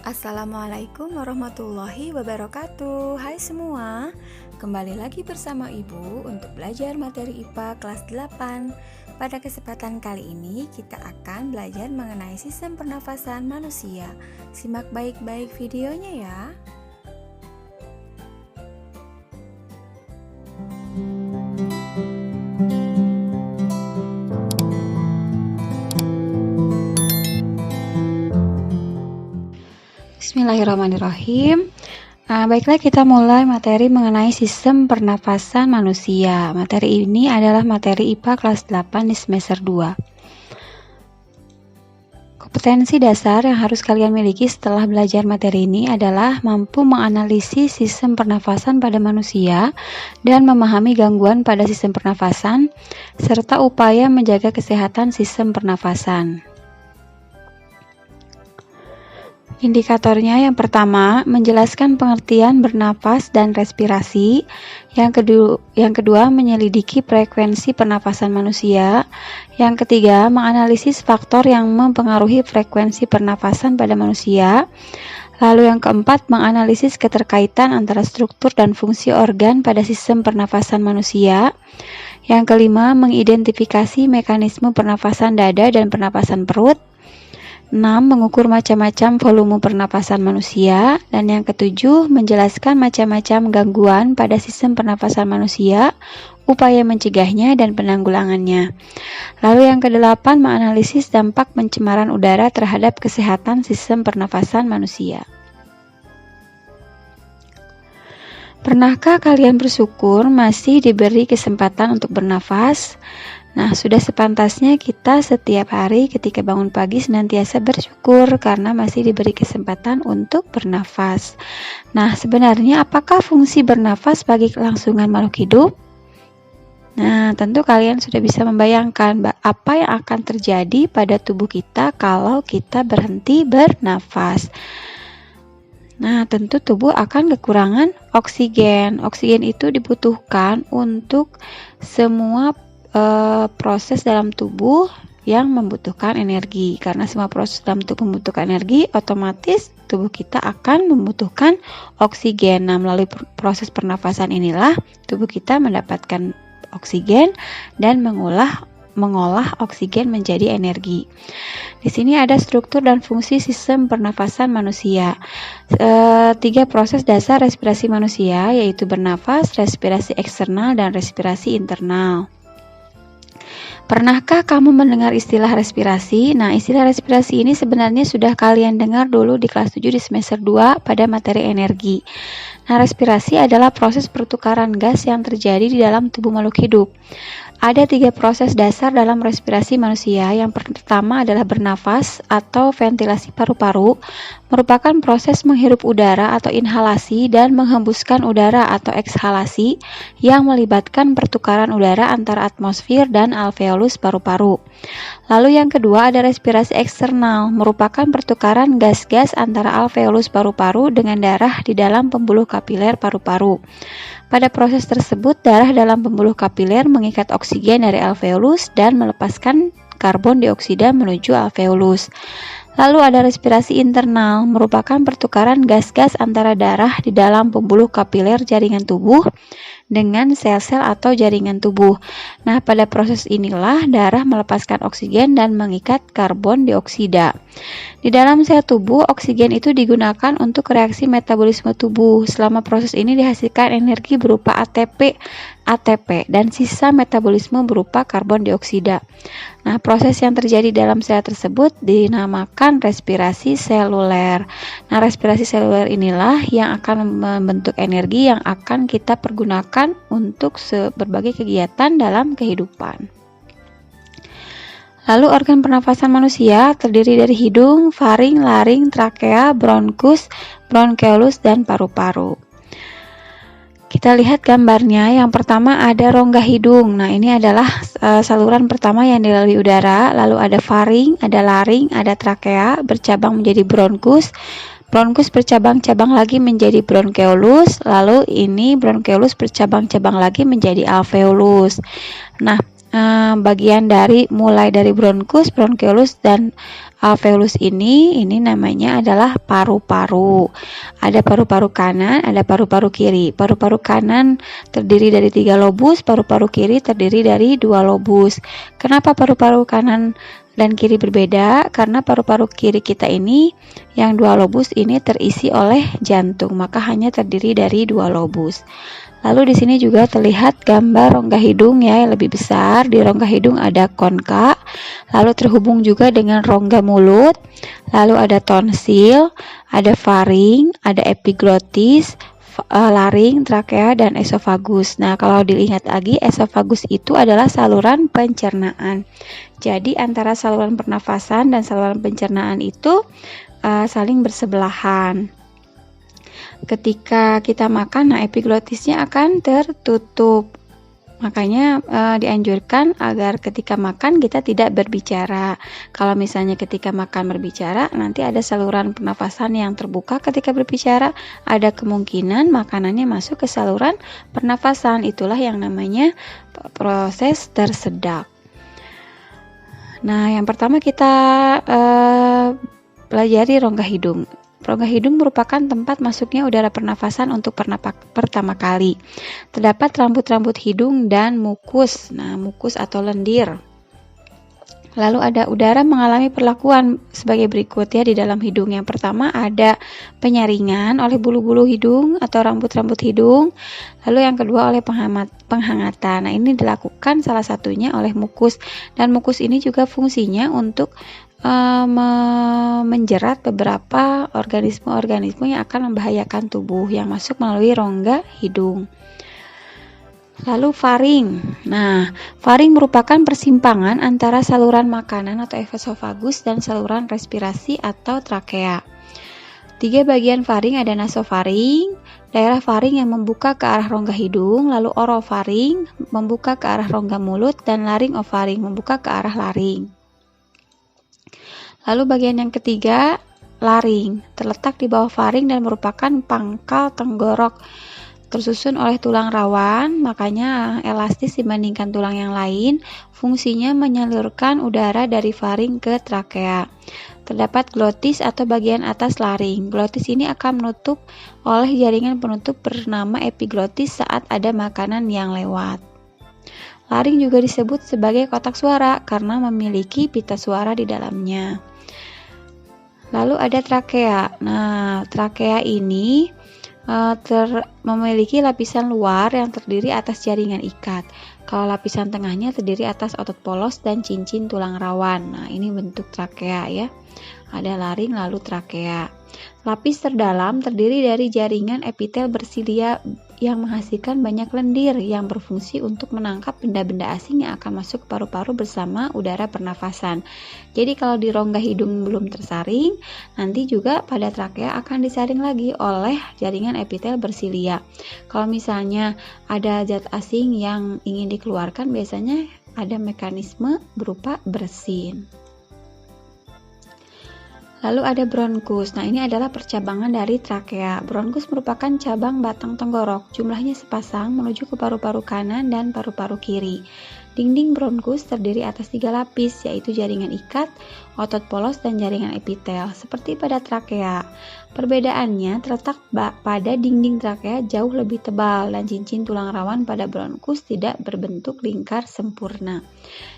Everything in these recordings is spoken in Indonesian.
Assalamualaikum warahmatullahi wabarakatuh. Hai semua, kembali lagi bersama Ibu untuk belajar materi IPA kelas 8. Pada kesempatan kali ini kita akan belajar mengenai sistem pernafasan manusia. Simak baik-baik videonya ya. Bismillahirrahmanirrahim. Baiklah, kita mulai materi mengenai sistem pernafasan manusia. Materi ini adalah materi IPA kelas 8 di semester 2. Kompetensi dasar yang harus kalian miliki setelah belajar materi ini adalah mampu menganalisis sistem pernafasan pada manusia dan memahami gangguan pada sistem pernafasan, serta upaya menjaga kesehatan sistem pernafasan. Indikatornya yang pertama, menjelaskan pengertian bernafas dan respirasi. Yang kedua, menyelidiki frekuensi pernafasan manusia. Yang ketiga, menganalisis faktor yang mempengaruhi frekuensi pernafasan pada manusia. Lalu yang keempat, menganalisis keterkaitan antara struktur dan fungsi organ pada sistem pernafasan manusia. Yang kelima, mengidentifikasi mekanisme pernafasan dada dan pernafasan perut. 6. Mengukur macam-macam volume pernapasan manusia. Dan yang ketujuh, menjelaskan macam-macam gangguan pada sistem pernapasan manusia, upaya mencegahnya dan penanggulangannya. Lalu yang kedelapan, menganalisis dampak pencemaran udara terhadap kesehatan sistem pernapasan manusia. Pernahkah kalian bersyukur masih diberi kesempatan untuk bernafas? Nah, sudah sepantasnya kita setiap hari ketika bangun pagi senantiasa bersyukur karena masih diberi kesempatan untuk bernafas. Nah, sebenarnya apakah fungsi bernafas bagi kelangsungan makhluk hidup? Nah, tentu kalian sudah bisa membayangkan apa yang akan terjadi pada tubuh kita kalau kita berhenti bernafas. Nah, tentu tubuh akan kekurangan oksigen. Oksigen itu dibutuhkan untuk semua proses dalam tubuh yang membutuhkan energi. Karena semua proses dalam tubuh membutuhkan energi, otomatis tubuh kita akan membutuhkan oksigen. Nah, melalui proses pernafasan inilah tubuh kita mendapatkan oksigen dan mengolah oksigen menjadi energi. Di sini ada struktur dan fungsi sistem pernafasan manusia. 3 proses dasar respirasi manusia, yaitu bernafas, respirasi eksternal, dan respirasi internal. Pernahkah kamu mendengar istilah respirasi? Nah, istilah respirasi ini sebenarnya sudah kalian dengar dulu di kelas 7 di semester 2 pada materi energi. Nah, respirasi adalah proses pertukaran gas yang terjadi di dalam tubuh makhluk hidup. Ada 3 proses dasar dalam respirasi manusia. Yang pertama adalah bernafas atau ventilasi paru-paru, merupakan proses menghirup udara atau inhalasi dan menghembuskan udara atau ekshalasi yang melibatkan pertukaran udara antara atmosfer dan alveolus paru-paru. Lalu yang kedua ada respirasi eksternal, merupakan pertukaran gas-gas antara alveolus paru-paru dengan darah di dalam pembuluh kapiler paru-paru. Pada proses tersebut, darah dalam pembuluh kapiler mengikat oksigen dari alveolus dan melepaskan karbon dioksida menuju alveolus. Lalu ada respirasi internal, merupakan pertukaran gas-gas antara darah di dalam pembuluh kapiler jaringan tubuh dengan sel-sel atau jaringan tubuh. Nah, pada proses inilah darah melepaskan oksigen dan mengikat karbon dioksida. Di dalam sel tubuh, oksigen itu digunakan untuk reaksi metabolisme tubuh. Selama proses ini dihasilkan energi berupa ATP, dan sisa metabolisme berupa karbon dioksida. Nah, proses yang terjadi dalam sel tersebut dinamakan respirasi seluler. Nah, respirasi seluler inilah yang akan membentuk energi yang akan kita pergunakan untuk berbagai kegiatan dalam kehidupan. Lalu organ pernafasan manusia terdiri dari hidung, faring, laring, trakea, bronkus, bronkeolus, dan paru-paru. Kita lihat gambarnya. Yang pertama ada rongga hidung. Nah, ini adalah saluran pertama yang dilalui udara. Lalu ada faring, ada laring, ada trakea, bercabang menjadi bronkus. Bronkus bercabang-cabang lagi menjadi bronkeolus. Lalu ini bronkeolus bercabang-cabang lagi menjadi alveolus. Nah, bagian mulai dari bronkus, bronkeolus, dan alveolus ini namanya adalah paru-paru. Ada paru-paru kanan, ada paru-paru kiri. Paru-paru kanan terdiri dari 3 lobus, paru-paru kiri terdiri dari 2 lobus. Kenapa paru-paru kanan dan kiri berbeda? Karena paru-paru kiri kita ini yang 2 lobus ini terisi oleh jantung, maka hanya terdiri dari 2 lobus. Lalu di sini juga terlihat gambar rongga hidung ya yang lebih besar. Di rongga hidung ada konka, lalu terhubung juga dengan rongga mulut, lalu ada tonsil, ada faring, ada epiglotis, laring, trakea, dan esofagus. Nah, kalau dilihat lagi, esofagus itu adalah saluran pencernaan. Jadi antara saluran pernafasan dan saluran pencernaan itu saling bersebelahan. Ketika kita makan, epiglotisnya akan tertutup. Makanya dianjurkan agar ketika makan kita tidak berbicara. Kalau misalnya ketika makan berbicara, nanti ada saluran pernafasan yang terbuka ketika berbicara, ada kemungkinan makanannya masuk ke saluran pernafasan. Itulah yang namanya proses tersedak. Nah, yang pertama kita pelajari rongga hidung. Rongga hidung merupakan tempat masuknya udara pernafasan untuk pertama kali. Terdapat rambut-rambut hidung dan mukus. Nah, mukus atau lendir. Lalu ada udara mengalami perlakuan sebagai berikut ya di dalam hidung. Yang pertama ada penyaringan oleh bulu-bulu hidung atau rambut-rambut hidung. Lalu yang kedua oleh penghangatan. Nah, ini dilakukan salah satunya oleh mukus. Dan mukus ini juga fungsinya untuk menjerat beberapa organisme-organisme yang akan membahayakan tubuh yang masuk melalui rongga hidung. Lalu faring. Nah, faring merupakan persimpangan antara saluran makanan atau esofagus dan saluran respirasi atau trakea. 3 bagian faring ada nasofaring, daerah faring yang membuka ke arah rongga hidung, lalu orofaring membuka ke arah rongga mulut, dan laringofaring membuka ke arah laring. Lalu bagian yang ketiga, laring, terletak di bawah faring dan merupakan pangkal tenggorok, tersusun oleh tulang rawan, makanya elastis dibandingkan tulang yang lain. Fungsinya menyalurkan udara dari faring ke trakea. Terdapat glotis atau bagian atas laring. Glotis ini akan menutup oleh jaringan penutup bernama epiglotis saat ada makanan yang lewat. Laring juga disebut sebagai kotak suara karena memiliki pita suara di dalamnya. Lalu ada trakea. Nah, trakea ini memiliki lapisan luar yang terdiri atas jaringan ikat. Kalau lapisan tengahnya terdiri atas otot polos dan cincin tulang rawan. Nah, ini bentuk trakea ya. Ada laring lalu trakea. Lapis terdalam terdiri dari jaringan epitel bersilia yang menghasilkan banyak lendir yang berfungsi untuk menangkap benda-benda asing yang akan masuk ke paru-paru bersama udara pernafasan. Jadi kalau di rongga hidung belum tersaring, nanti juga pada trakea akan disaring lagi oleh jaringan epitel bersilia. Kalau misalnya ada zat asing yang ingin dikeluarkan, biasanya ada mekanisme berupa bersin. Lalu ada bronkus. Nah, ini adalah percabangan dari trakea. Bronkus merupakan cabang batang tenggorok. Jumlahnya sepasang menuju ke paru-paru kanan dan paru-paru kiri. Dinding bronkus terdiri atas 3 lapis, yaitu jaringan ikat, otot polos, dan jaringan epitel, seperti pada trakea. Perbedaannya terletak pada dinding trakea jauh lebih tebal dan cincin tulang rawan pada bronkus tidak berbentuk lingkar sempurna.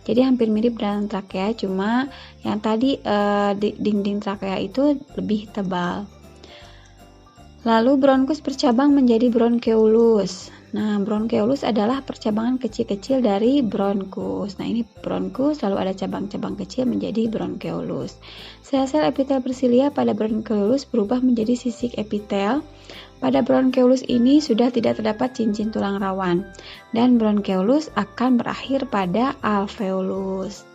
Jadi hampir mirip dengan trakea, cuma yang tadi dinding trakea itu lebih tebal. Lalu bronkus bercabang menjadi bronkeolus. Nah, bronkeolus adalah percabangan kecil-kecil dari bronkus. Nah, ini bronkus, lalu ada cabang-cabang kecil menjadi bronkeolus. Sel-sel epitel bersilia pada bronkeolus berubah menjadi sisik epitel. Pada bronkeolus ini sudah tidak terdapat cincin tulang rawan, dan bronkeolus akan berakhir pada alveolus.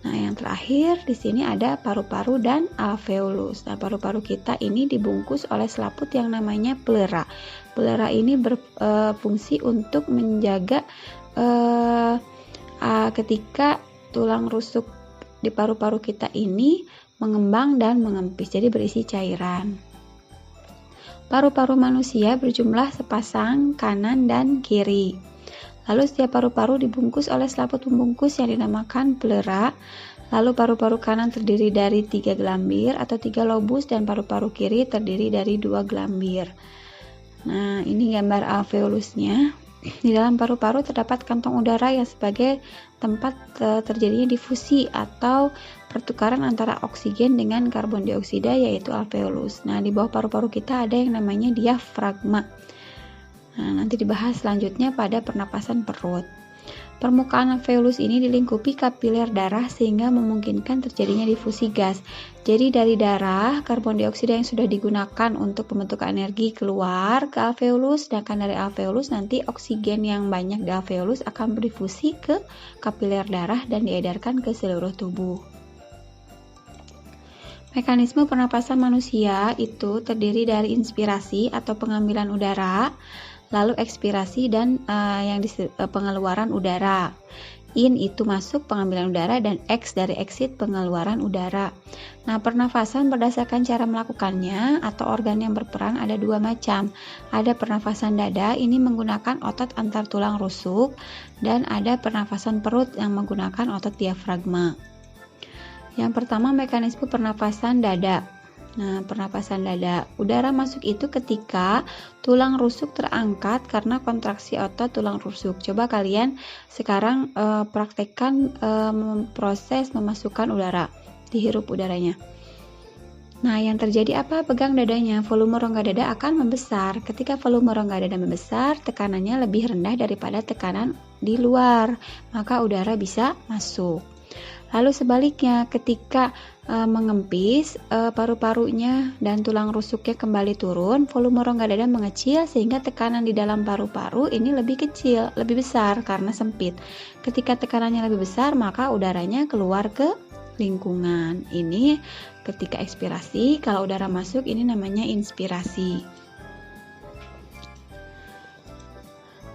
Nah, yang terakhir di sini ada paru-paru dan alveolus. Nah, paru-paru kita ini dibungkus oleh selaput yang namanya pleura. Pleura ini berfungsi untuk menjaga ketika tulang rusuk di paru-paru kita ini mengembang dan mengempis, jadi berisi cairan. Paru-paru manusia berjumlah sepasang kanan dan kiri. Lalu setiap paru-paru dibungkus oleh selaput pembungkus yang dinamakan pleura. Lalu paru-paru kanan terdiri dari 3 gelambir atau 3 lobus dan paru-paru kiri terdiri dari 2 gelambir. Nah, ini gambar alveolusnya. Di dalam paru-paru terdapat kantong udara yang sebagai tempat terjadinya difusi atau pertukaran antara oksigen dengan karbon dioksida, yaitu alveolus. Nah, di bawah paru-paru kita ada yang namanya diafragma. Nah, nanti dibahas selanjutnya pada pernapasan perut. Permukaan alveolus ini dilingkupi kapiler darah sehingga memungkinkan terjadinya difusi gas. Jadi dari darah, karbon dioksida yang sudah digunakan untuk pembentukan energi keluar ke alveolus, sedangkan dari alveolus nanti oksigen yang banyak di alveolus akan berdifusi ke kapiler darah dan diedarkan ke seluruh tubuh. Mekanisme pernapasan manusia itu terdiri dari inspirasi atau pengambilan udara, lalu ekspirasi dan pengeluaran udara. In itu masuk pengambilan udara dan ex dari exit pengeluaran udara. Nah, pernafasan berdasarkan cara melakukannya atau organ yang berperan ada 2 macam. Ada pernafasan dada, ini menggunakan otot antar tulang rusuk, dan ada pernafasan perut yang menggunakan otot diafragma. Yang pertama, mekanisme pernafasan dada. Nah, pernapasan dada, udara masuk itu ketika tulang rusuk terangkat karena kontraksi otot tulang rusuk. Coba kalian sekarang praktekkan proses memasukkan udara, dihirup udaranya. Nah, yang terjadi apa? Pegang dadanya, volume rongga dada akan membesar. Ketika volume rongga dada membesar, tekanannya lebih rendah daripada tekanan di luar, maka udara bisa masuk. Lalu sebaliknya, ketika mengempis, paru-parunya dan tulang rusuknya kembali turun, volume rongga dada mengecil sehingga tekanan di dalam paru-paru ini lebih kecil, lebih besar karena sempit. Ketika tekanannya lebih besar, maka udaranya keluar ke lingkungan. Ini ketika ekspirasi, kalau udara masuk ini namanya inspirasi.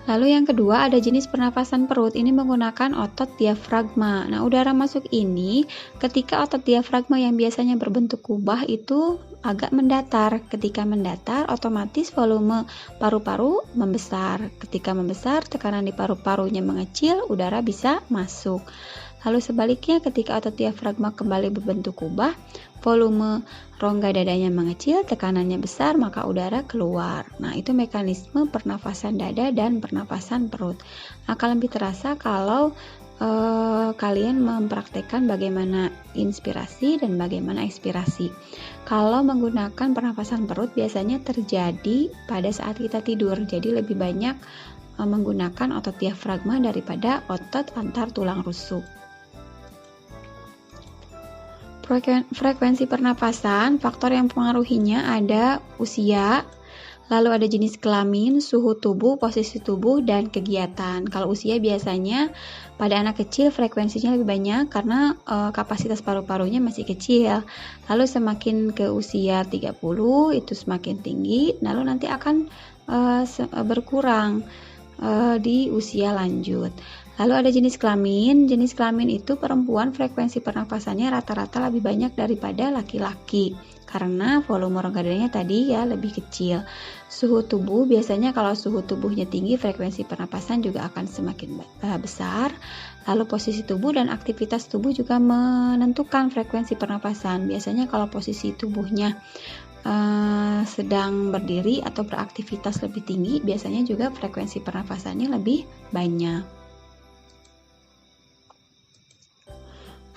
Lalu yang kedua ada jenis pernafasan perut, ini menggunakan otot diafragma. Nah, udara masuk ini ketika otot diafragma yang biasanya berbentuk kubah itu agak mendatar. Ketika mendatar, otomatis volume paru-paru membesar. Ketika membesar, tekanan di paru-parunya mengecil, udara bisa masuk. Lalu sebaliknya, ketika otot diafragma kembali berbentuk kubah, volume rongga dadanya mengecil, tekanannya besar, maka udara keluar. Nah, itu mekanisme pernafasan dada dan pernafasan perut. Akan lebih terasa kalau kalian mempraktekkan bagaimana inspirasi dan bagaimana ekspirasi. Kalau menggunakan pernafasan perut biasanya terjadi pada saat kita tidur, jadi lebih banyak menggunakan otot diafragma daripada otot antar tulang rusuk. Frekuensi pernapasan, faktor yang mempengaruhinya ada usia, lalu ada jenis kelamin, suhu tubuh, posisi tubuh, dan kegiatan. Kalau usia biasanya pada anak kecil frekuensinya lebih banyak karena kapasitas paru-parunya masih kecil. Lalu semakin ke usia 30 itu semakin tinggi, lalu nanti akan berkurang di usia lanjut. Lalu ada jenis kelamin itu perempuan frekuensi pernapasannya rata-rata lebih banyak daripada laki-laki karena volume rongga dadanya tadi ya lebih kecil. Suhu tubuh biasanya kalau suhu tubuhnya tinggi frekuensi pernapasan juga akan semakin besar. Lalu posisi tubuh dan aktivitas tubuh juga menentukan frekuensi pernapasan. Biasanya kalau posisi tubuhnya sedang berdiri atau beraktivitas lebih tinggi, biasanya juga frekuensi pernapasannya lebih banyak.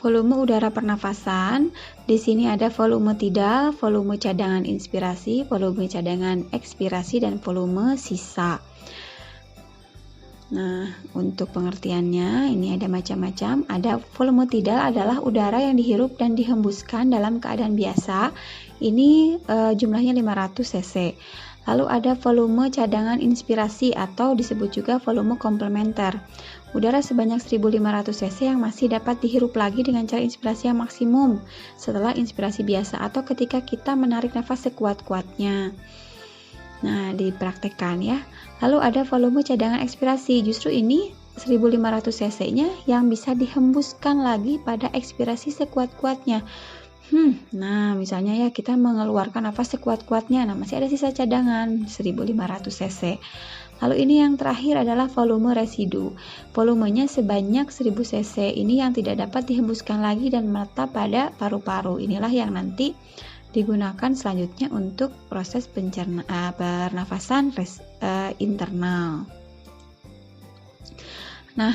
Volume udara pernafasan, di sini ada volume tidal, volume cadangan inspirasi, volume cadangan ekspirasi, dan volume sisa. Nah, untuk pengertiannya ini ada macam-macam. Ada volume tidal adalah udara yang dihirup dan dihembuskan dalam keadaan biasa. Ini jumlahnya 500 cc. Lalu ada volume cadangan inspirasi atau disebut juga volume komplementer. Udara sebanyak 1500 cc yang masih dapat dihirup lagi dengan cara inspirasi yang maksimum setelah inspirasi biasa atau ketika kita menarik nafas sekuat-kuatnya. Nah, dipraktekkan ya. Lalu ada volume cadangan ekspirasi. Justru ini 1500 cc-nya yang bisa dihembuskan lagi pada ekspirasi sekuat-kuatnya. Nah, misalnya ya kita mengeluarkan nafas sekuat-kuatnya. Nah, masih ada sisa cadangan 1500 cc. Lalu ini yang terakhir adalah volume residu. Volumenya sebanyak 1000 cc. Ini yang tidak dapat dihembuskan lagi dan menetap pada paru-paru. Inilah yang nanti digunakan selanjutnya untuk proses pernafasan internal. Nah,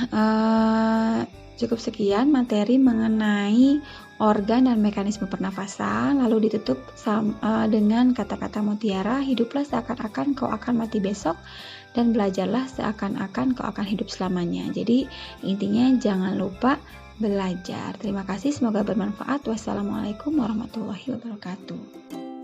cukup sekian materi mengenai organ dan mekanisme pernafasan, lalu ditutup dengan kata-kata mutiara, hiduplah seakan-akan kau akan mati besok, dan belajarlah seakan-akan kau akan hidup selamanya. Jadi intinya jangan lupa belajar. Terima kasih, semoga bermanfaat. Wassalamualaikum warahmatullahi wabarakatuh.